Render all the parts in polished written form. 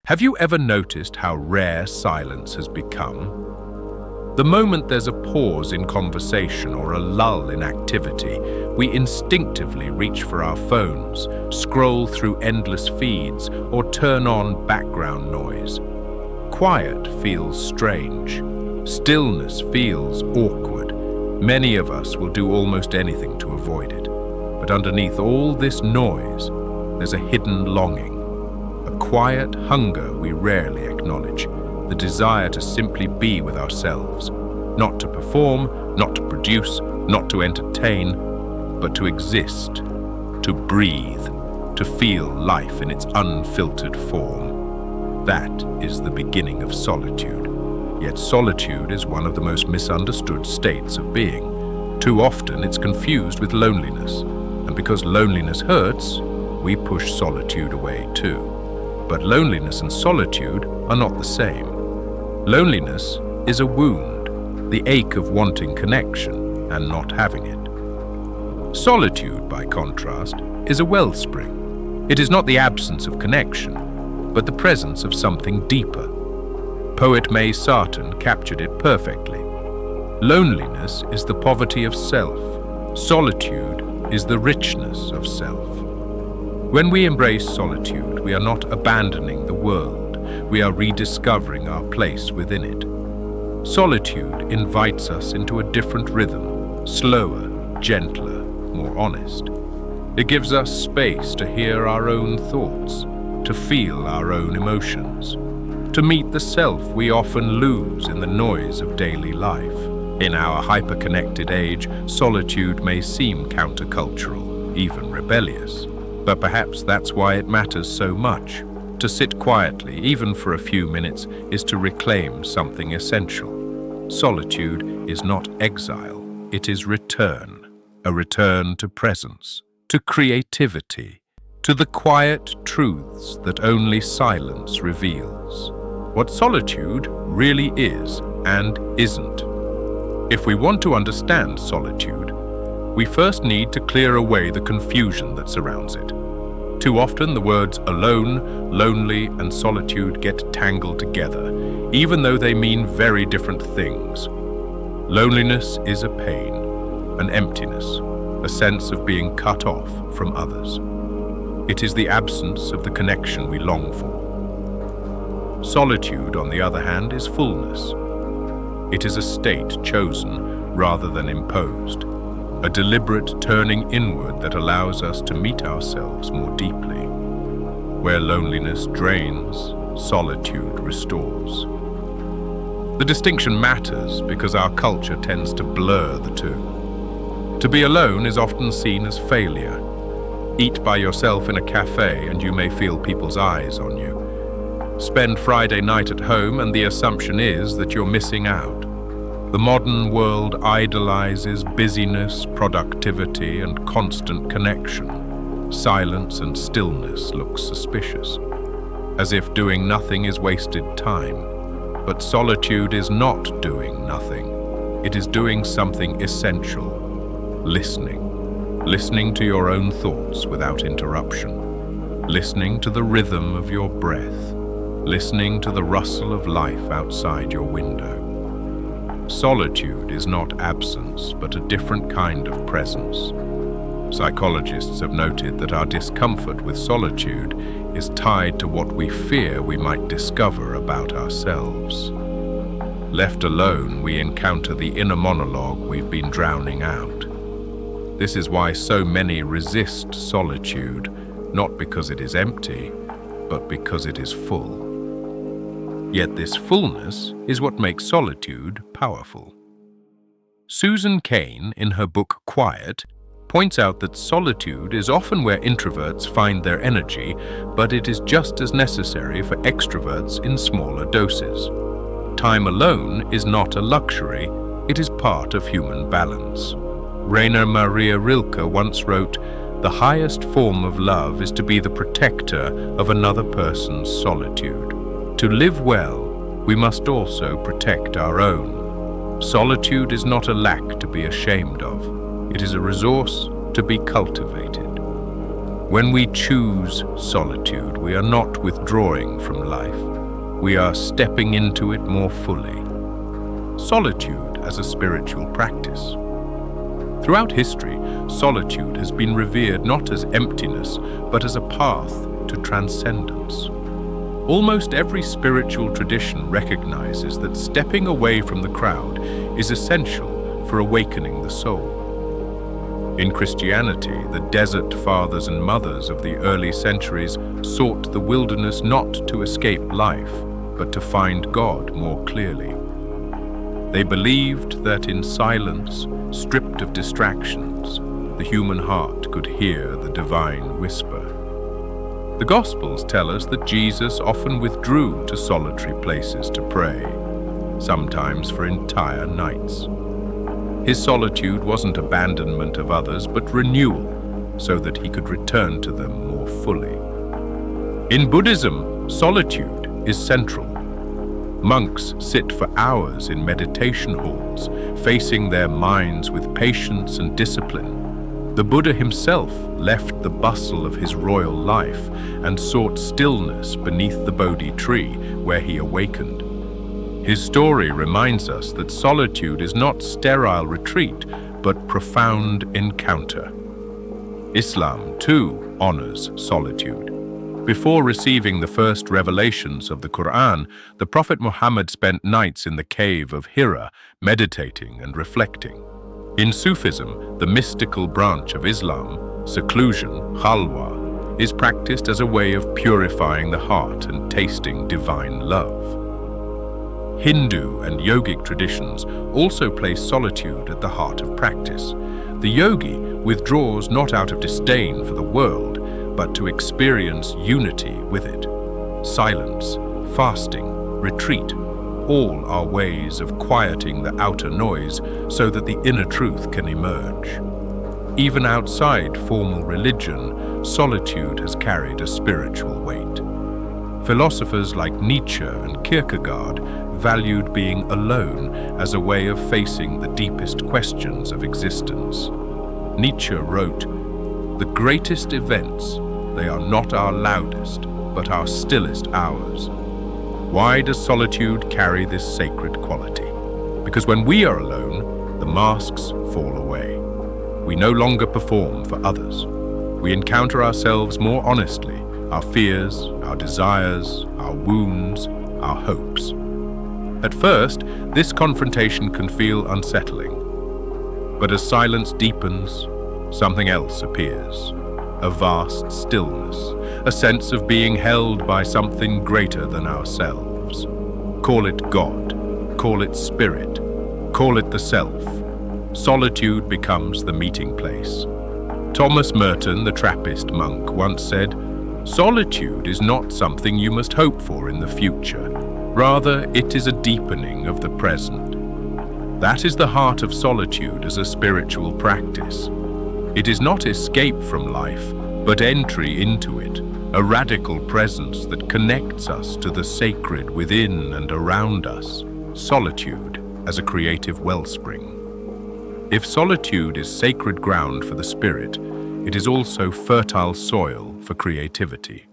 Have you ever noticed how rare silence has become? The moment there's a pause in conversation or a lull in activity, we instinctively reach for our phones, scroll through endless feeds, or turn on background noise. Quiet feels strange. Stillness feels awkward. Many of us will do almost anything to avoid it. But underneath all this noise, there's a hidden longing, a quiet hunger we rarely acknowledge, the desire to simply be with ourselves, not to perform, not to produce, not to entertain, but to exist, to breathe, to feel life in its unfiltered form. That is the beginning of solitude. Yet solitude is one of the most misunderstood states of being. Too often it's confused with loneliness, and because loneliness hurts, we push solitude away too. But loneliness and solitude are not the same. Loneliness is a wound, the ache of wanting connection and not having it. Solitude, by contrast, is a wellspring. It is not the absence of connection, but the presence of something deeper. Poet May Sarton captured it perfectly. Loneliness is the poverty of self. Solitude is the richness of self. When we embrace solitude, we are not abandoning the world. We are rediscovering our place within it. Solitude invites us into a different rhythm, slower, gentler, more honest. It gives us space to hear our own thoughts, to feel our own emotions, to meet the self we often lose in the noise of daily life. In our hyper-connected age, solitude may seem countercultural, even rebellious. But perhaps that's why it matters so much. To sit quietly, even for a few minutes, is to reclaim something essential. Solitude is not exile, it is return. A return to presence, to creativity, to the quiet truths that only silence reveals. What solitude really is and isn't. If we want to understand solitude, we first need to clear away the confusion that surrounds it. Too often the words alone, lonely, and solitude get tangled together, even though they mean very different things. Loneliness is a pain, an emptiness, a sense of being cut off from others. It is the absence of the connection we long for. Solitude, on the other hand, is fullness. It is a state chosen rather than imposed. A deliberate turning inward that allows us to meet ourselves more deeply. Where loneliness drains, solitude restores. The distinction matters because our culture tends to blur the two. To be alone is often seen as failure. Eat by yourself in a cafe and you may feel people's eyes on you. Spend Friday night at home and the assumption is that you're missing out. The modern world idolizes busyness, productivity, and constant connection. Silence and stillness look suspicious, as if doing nothing is wasted time. But solitude is not doing nothing. It is doing something essential. Listening. Listening to your own thoughts without interruption. Listening to the rhythm of your breath. Listening to the rustle of life outside your window. Solitude is not absence, but a different kind of presence. Psychologists have noted that our discomfort with solitude is tied to what we fear we might discover about ourselves. Left alone, we encounter the inner monologue we've been drowning out. This is why so many resist solitude, not because it is empty, but because it is full. Yet this fullness is what makes solitude powerful. Susan Cain, in her book Quiet, points out that solitude is often where introverts find their energy, but it is just as necessary for extroverts in smaller doses. Time alone is not a luxury, it is part of human balance. Maria Rilke once wrote, "The highest form of love is to be the protector of another person's solitude. To live well, we must also protect our own. Solitude is not a lack to be ashamed of. It is a resource to be cultivated." When we choose solitude, we are not withdrawing from life. We are stepping into it more fully. Solitude as a spiritual practice. Throughout history, solitude has been revered not as emptiness, but as a path to transcendence. Almost every spiritual tradition recognizes that stepping away from the crowd is essential for awakening the soul. In Christianity, the desert fathers and mothers of the early centuries sought the wilderness not to escape life, but to find God more clearly. They believed that in silence, stripped of distractions, the human heart could hear the divine whisper. The Gospels tell us that Jesus often withdrew to solitary places to pray, sometimes for entire nights. His solitude wasn't abandonment of others, but renewal, so that he could return to them more fully. In Buddhism, solitude is central. Monks sit for hours in meditation halls, facing their minds with patience and discipline. The Buddha himself left the bustle of his royal life and sought stillness beneath the Bodhi tree, where he awakened. His story reminds us that solitude is not sterile retreat, but profound encounter. Islam, too, honors solitude. Before receiving the first revelations of the Quran, the Prophet Muhammad spent nights in the cave of Hira, meditating and reflecting. In Sufism, the mystical branch of Islam, seclusion, khalwa, is practiced as a way of purifying the heart and tasting divine love. Hindu and yogic traditions also place solitude at the heart of practice. The yogi withdraws not out of disdain for the world, but to experience unity with it. Silence, fasting, retreat, all are ways of quieting the outer noise so that the inner truth can emerge. Even outside formal religion, solitude has carried a spiritual weight. Philosophers like Nietzsche and Kierkegaard valued being alone as a way of facing the deepest questions of existence. Nietzsche wrote, "The greatest events, they are not our loudest, but our stillest hours." Why does solitude carry this sacred quality? Because when we are alone, the masks fall away. We no longer perform for others. We encounter ourselves more honestly, our fears, our desires, our wounds, our hopes. At first, this confrontation can feel unsettling. But as silence deepens, something else appears. A vast stillness, a sense of being held by something greater than ourselves. Call it God, call it spirit, call it the self. Solitude becomes the meeting place. Thomas Merton, the Trappist monk, once said, "Solitude is not something you must hope for in the future. Rather, it is a deepening of the present." That is the heart of solitude as a spiritual practice. It is not escape from life, but entry into it, a radical presence that connects us to the sacred within and around us. Solitude as a creative wellspring. If solitude is sacred ground for the spirit, it is also fertile soil for creativity.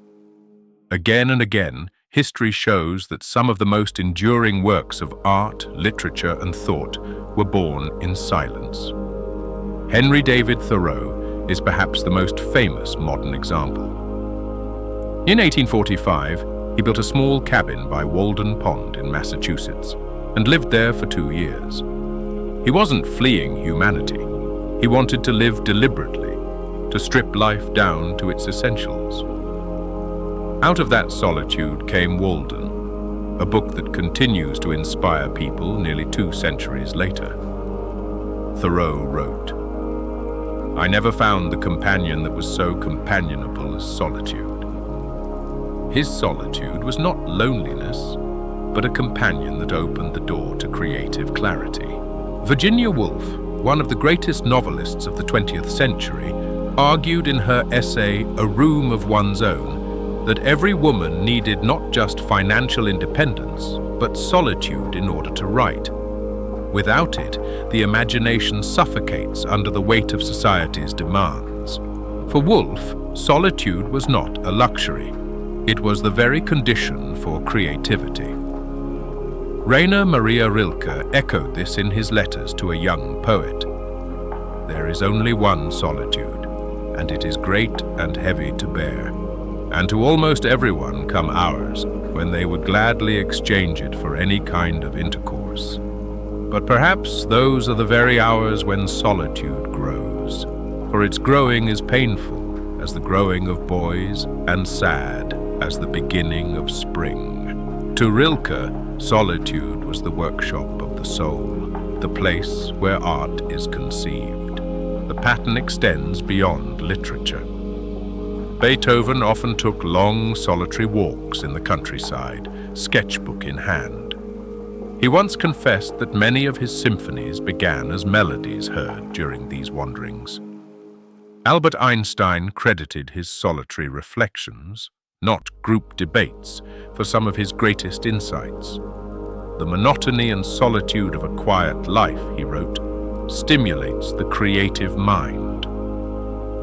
Again and again, history shows that some of the most enduring works of art, literature, and thought were born in silence. Henry David Thoreau is perhaps the most famous modern example. In 1845, he built a small cabin by Walden Pond in Massachusetts and lived there for 2 years. He wasn't fleeing humanity. He wanted to live deliberately, to strip life down to its essentials. Out of that solitude came Walden, a book that continues to inspire people nearly 2 centuries later. Thoreau wrote, "I never found the companion that was so companionable as solitude." His solitude was not loneliness, but a companion that opened the door to creative clarity. Virginia Woolf, one of the greatest novelists of the 20th century, argued in her essay, A Room of One's Own, that every woman needed not just financial independence, but solitude in order to write. Without it, the imagination suffocates under the weight of society's demands. For Woolf, Solitude was not a luxury. It was the very condition for creativity. Rainer Maria Rilke echoed this in his letters to a young poet. There is only one solitude, and it is great and heavy to bear. And to almost everyone come hours when they would gladly exchange it for any kind of intercourse. But perhaps those are the very hours when solitude grows, for its growing is painful as the growing of boys and sad as the beginning of spring. To Rilke, solitude was the workshop of the soul, the place where art is conceived. The pattern extends beyond literature. Beethoven often took long, solitary walks in the countryside, sketchbook in hand. He once confessed that many of his symphonies began as melodies heard during these wanderings. Albert Einstein credited his solitary reflections, not group debates, for some of his greatest insights. The monotony and solitude of a quiet life, he wrote, stimulates the creative mind.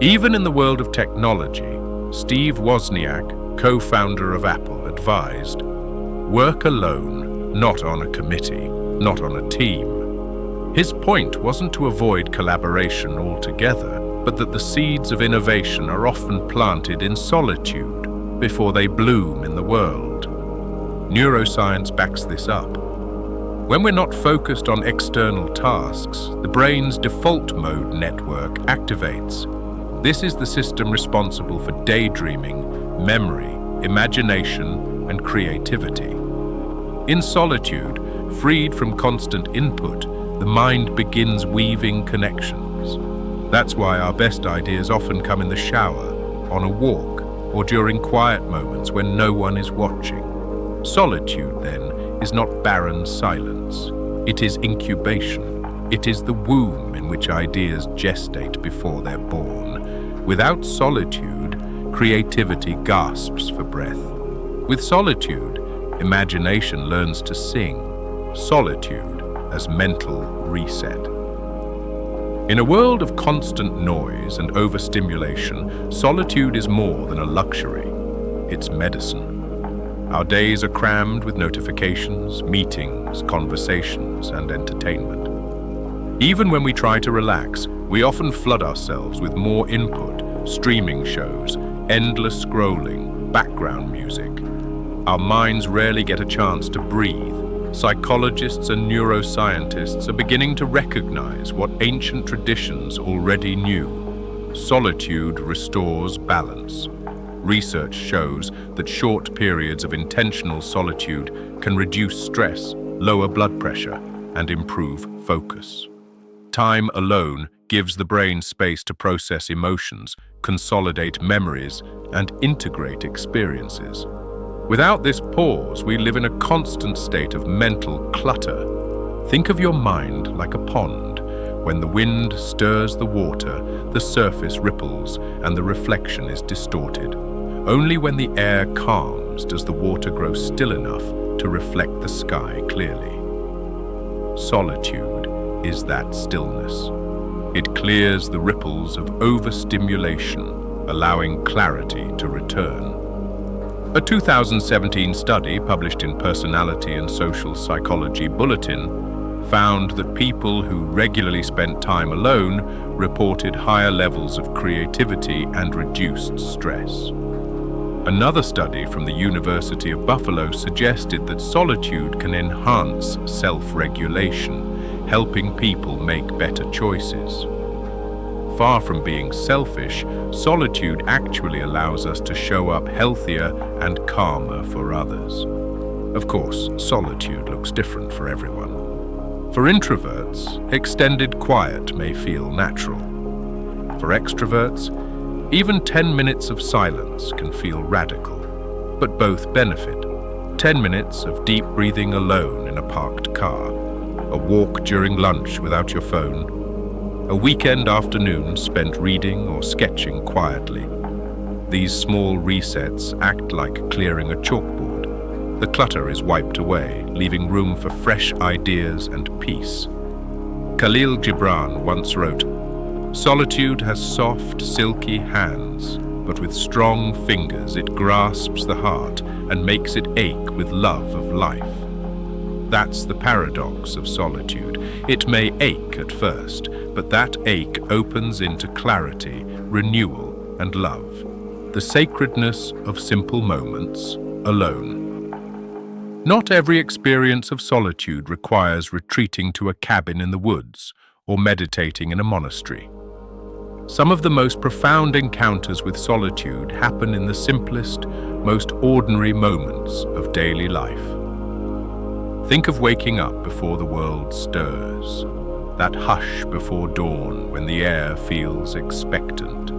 Even in the world of technology, Steve Wozniak, co-founder of Apple, advised, work alone, not on a committee, not on a team. His point wasn't to avoid collaboration altogether, but that the seeds of innovation are often planted in solitude before they bloom in the world. Neuroscience backs this up. When we're not focused on external tasks, the brain's default mode network activates. This is the system responsible for daydreaming, memory, imagination, and creativity. In solitude, freed from constant input, the mind begins weaving connections. That's why our best ideas often come in the shower, on a walk, or during quiet moments when no one is watching. Solitude, then, is not barren silence. It is incubation. It is the womb in which ideas gestate before they're born. Without solitude, creativity gasps for breath. With solitude, imagination learns to sing. Solitude as mental reset. In a world of constant noise and overstimulation, solitude is more than a luxury. It's medicine. Our days are crammed with notifications, meetings, conversations, and entertainment. Even when we try to relax, we often flood ourselves with more input, streaming shows, endless scrolling, background music. Our minds rarely get a chance to breathe. Psychologists and neuroscientists are beginning to recognize what ancient traditions already knew. Solitude restores balance. Research shows that short periods of intentional solitude can reduce stress, lower blood pressure, and improve focus. Time alone gives the brain space to process emotions, consolidate memories, and integrate experiences. Without this pause, we live in a constant state of mental clutter. Think of your mind like a pond. When the wind stirs the water, the surface ripples and the reflection is distorted. Only when the air calms does the water grow still enough to reflect the sky clearly. Solitude is that stillness. It clears the ripples of overstimulation, allowing clarity to return. A 2017 study published in Personality and Social Psychology Bulletin found that people who regularly spent time alone reported higher levels of creativity and reduced stress. Another study from the University of Buffalo suggested that solitude can enhance self-regulation, helping people make better choices. Far from being selfish, solitude actually allows us to show up healthier and calmer for others. Of course, solitude looks different for everyone. For introverts, extended quiet may feel natural. For extroverts, even 10 minutes of silence can feel radical, but both benefit. 10 minutes of deep breathing alone in a parked car, a walk during lunch without your phone, a weekend afternoon spent reading or sketching quietly. These small resets act like clearing a chalkboard. The clutter is wiped away, leaving room for fresh ideas and peace. Khalil Gibran once wrote, "Solitude has soft, silky hands. but with strong fingers it grasps the heart and makes it ache with love of life. That's the paradox of solitude. It may ache at first, but that ache opens into clarity, renewal, and love. The sacredness of simple moments alone. Not every experience of solitude requires retreating to a cabin in the woods or meditating in a monastery. Some of the most profound encounters with solitude happen in the simplest, most ordinary moments of daily life. Think of waking up before the world stirs, that hush before dawn when the air feels expectant.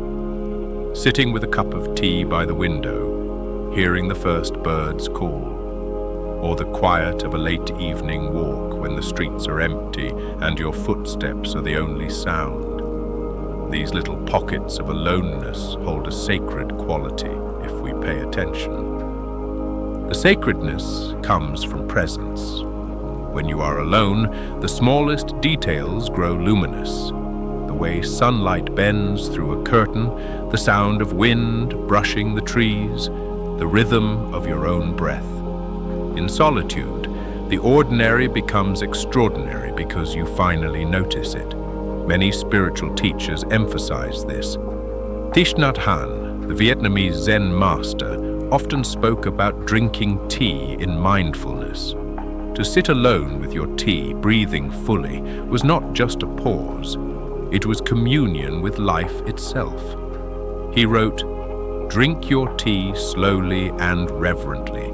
Sitting with a cup of tea by the window, hearing the first birds call, or the quiet of a late evening walk when the streets are empty and your footsteps are the only sound. These little pockets of aloneness hold a sacred quality if we pay attention. The sacredness comes from presence. When you are alone, the smallest details grow luminous. The way sunlight bends through a curtain, the sound of wind brushing the trees, the rhythm of your own breath. In solitude, the ordinary becomes extraordinary because you finally notice it. Many spiritual teachers emphasize this. Thich Nhat Hanh, the Vietnamese Zen master, often spoke about drinking tea in mindfulness. To sit alone with your tea, breathing fully, was not just a pause. It was communion with life itself. He wrote, "Drink your tea slowly and reverently,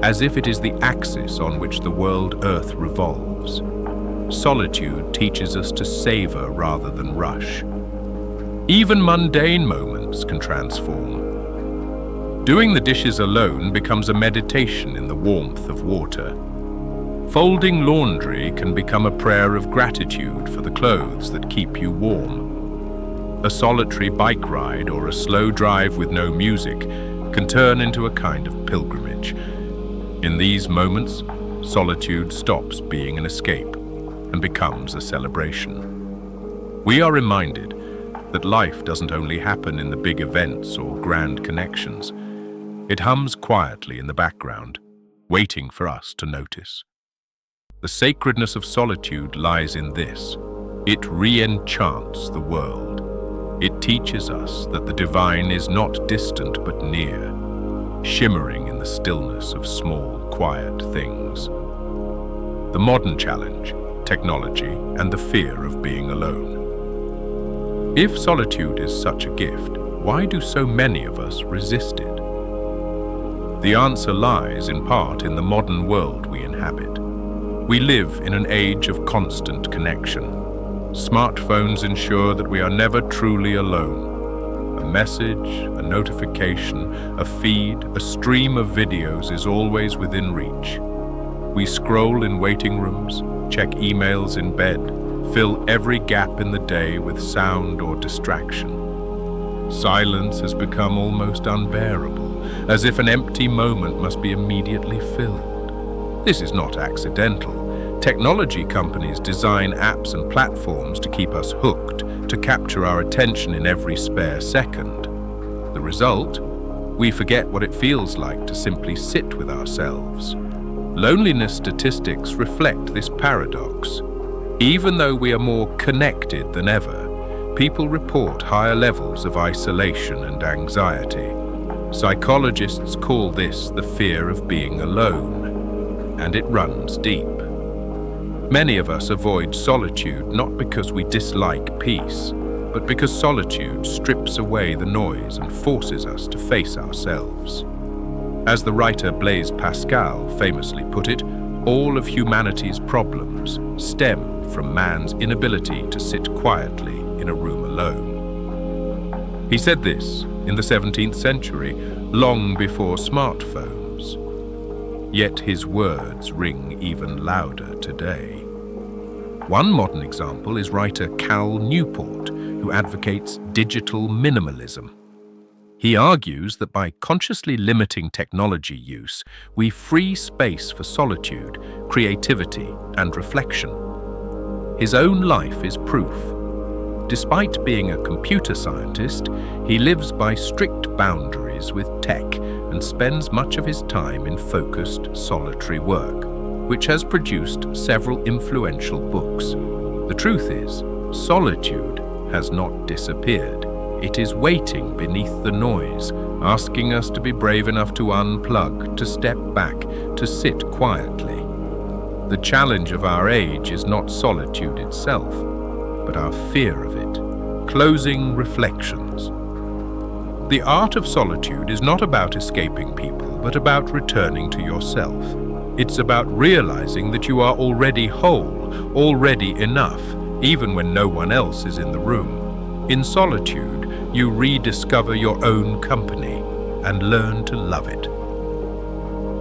as if it is the axis on which the world Earth revolves." Solitude teaches us to savor rather than rush. Even mundane moments can transform. Doing the dishes alone becomes a meditation in the warmth of water. Folding laundry can become a prayer of gratitude for the clothes that keep you warm. A solitary bike ride or a slow drive with no music can turn into a kind of pilgrimage. In these moments, solitude stops being an escape and becomes a celebration. We are reminded that life doesn't only happen in the big events or grand connections. It hums quietly in the background, waiting for us to notice. The sacredness of solitude lies in this. It re-enchants the world. It teaches us that the divine is not distant but near, shimmering in the stillness of small, quiet things. The modern challenge, technology, and the fear of being alone. If solitude is such a gift, why do so many of us resist it? The answer lies in part in the modern world we inhabit. We live in an age of constant connection. Smartphones ensure that we are never truly alone. A message, a notification, a feed, a stream of videos is always within reach. We scroll in waiting rooms, check emails in bed, fill every gap in the day with sound or distraction. Silence has become almost unbearable, as if an empty moment must be immediately filled. This is not accidental. Technology companies design apps and platforms to keep us hooked, to capture our attention in every spare second. The result? We forget what it feels like to simply sit with ourselves. Loneliness statistics reflect this paradox. Even though we are more connected than ever, people report higher levels of isolation and anxiety. Psychologists call this the fear of being alone, and it runs deep. Many of us avoid solitude not because we dislike peace, but because solitude strips away the noise and forces us to face ourselves. As the writer Blaise Pascal famously put it, all of humanity's problems stem from man's inability to sit quietly in a room alone. He said this in the 17th century, long before smartphones. Yet his words ring even louder today. One modern example is writer Cal Newport, who advocates digital minimalism. He argues that by consciously limiting technology use, we free space for solitude, creativity, and reflection. His own life is proof. Despite being a computer scientist, he lives by strict boundaries with tech and spends much of his time in focused, solitary work, which has produced several influential books. The truth is, solitude has not disappeared. It is waiting beneath the noise, asking us to be brave enough to unplug, to step back, to sit quietly. The challenge of our age is not solitude itself, but our fear of it. Closing reflections. The art of solitude is not about escaping people, but about returning to yourself. It's about realizing that you are already whole, already enough, even when no one else is in the room. In solitude, you rediscover your own company and learn to love it.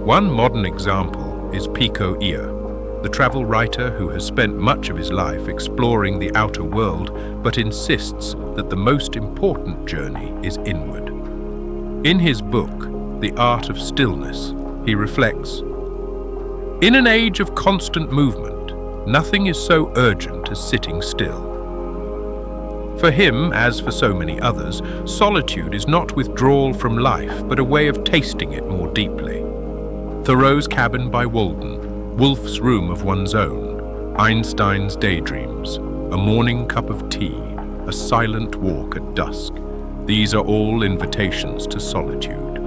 One modern example is Pico Iyer, the travel writer who has spent much of his life exploring the outer world, but insists that the most important journey is inward. In his book, The Art of Stillness, he reflects, "In an age of constant movement, nothing is so urgent as sitting still." For him, as for so many others, solitude is not withdrawal from life, but a way of tasting it more deeply. Thoreau's cabin by Walden, Woolf's room of one's own, Einstein's daydreams, a morning cup of tea, a silent walk at dusk. These are all invitations to solitude.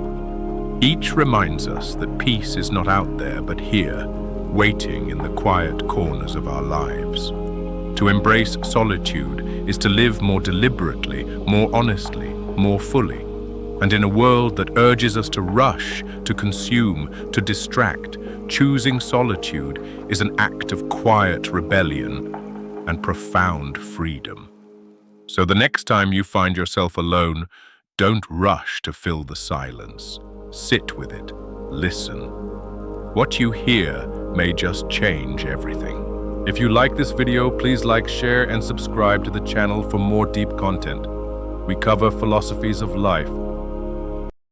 Each reminds us that peace is not out there, but here, waiting in the quiet corners of our lives. To embrace solitude is to live more deliberately, more honestly, more fully. And in a world that urges us to rush, to consume, to distract, choosing solitude is an act of quiet rebellion and profound freedom. So the next time you find yourself alone, don't rush to fill the silence. Sit with it. Listen. What you hear may just change everything. If you like this video, please like, share, and subscribe to the channel for more deep content. We cover philosophies of life,